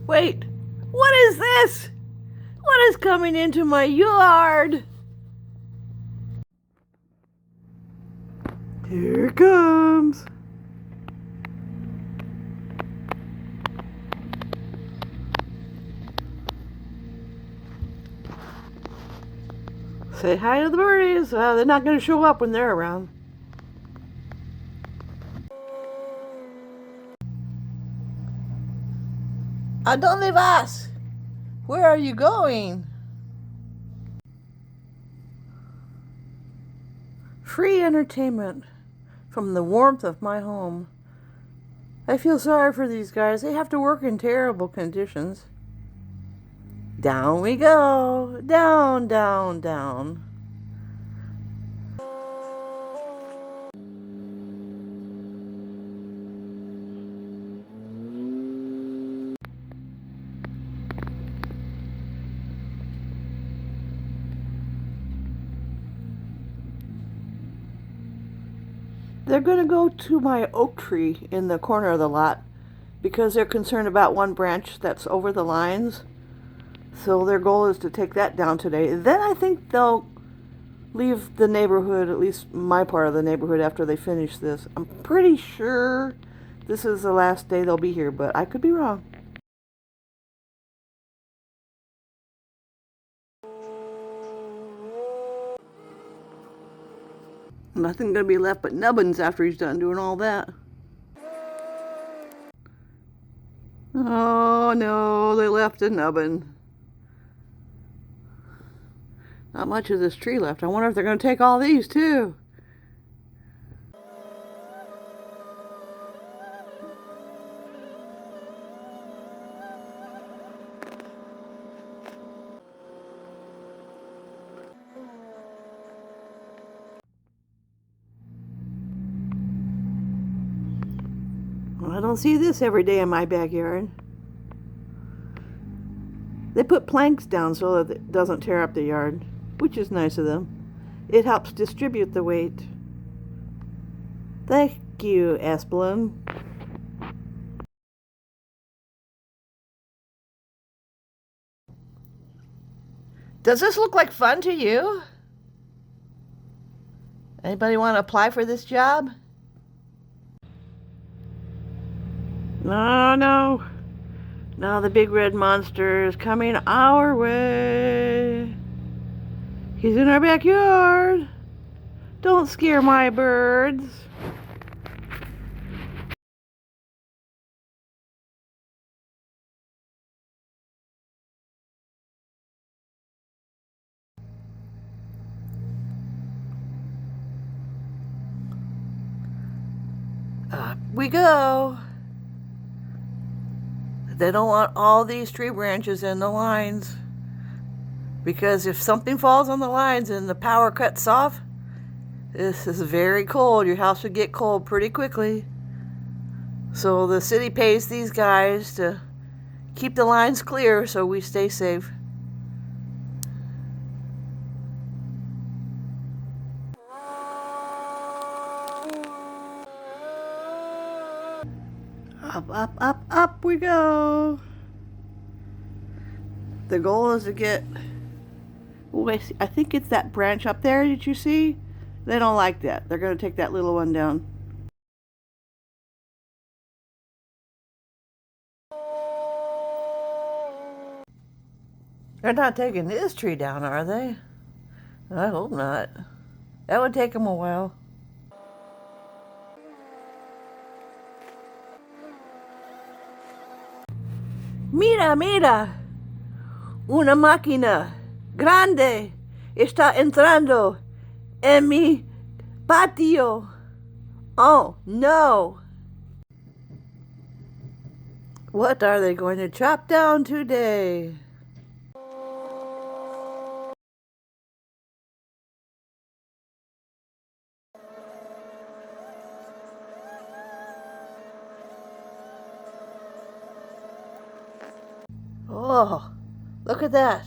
Wait, what is this? What is coming into my yard? Here it comes. Say hi to the birdies. They're not going to show up when they're around. ¿A dónde vas? Where are you going? Free entertainment from the warmth of my home. I feel sorry for these guys. They have to work in terrible conditions. Down we go. Down, down, down. They're going to go to my oak tree in the corner of the lot because they're concerned about one branch that's over the lines. So their goal is to take that down today. Then I think they'll leave the neighborhood, at least my part of the neighborhood, after they finish this. I'm pretty sure this is the last day they'll be here, but I could be wrong. Nothing gonna be left but nubbins after he's done doing all that. Oh no, they left a nubbin. Not much of this tree left. I wonder if they're gonna take all these too. Well, I don't see this every day in my backyard. They put planks down so that it doesn't tear up the yard, which is nice of them. It helps distribute the weight. Thank you, Asplin. Does this look like fun to you? Anybody want to apply for this job? No, no. Now the big red monster is coming our way. He's in our backyard. Don't scare my birds. Up we go. They don't want all these tree branches in the lines, because if something falls on the lines and the power cuts off, this is very cold. Your house would get cold pretty quickly. So the city pays these guys to keep the lines clear so we stay safe. Up, up, up, up we go. The goal is to get, oh, I think it's that branch up there. Did you see? They don't like that. They're going to take that little one down. They're not taking this tree down, are they? I hope not. That would take them a while. Mira, mira. Una máquina grande está entrando en mi patio. Oh, no. What are they going to chop down today? Oh, look at that.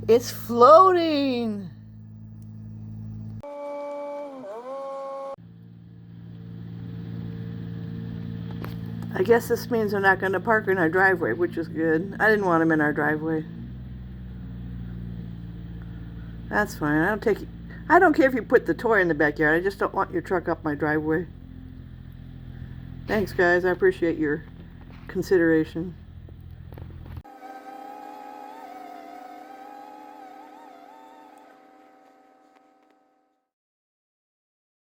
It's floating. I guess this means they're not going to park in our driveway, which is good. I didn't want them in our driveway. That's fine. I don't care if you put the toy in the backyard. I just don't want your truck up my driveway. Thanks, guys. I appreciate your consideration.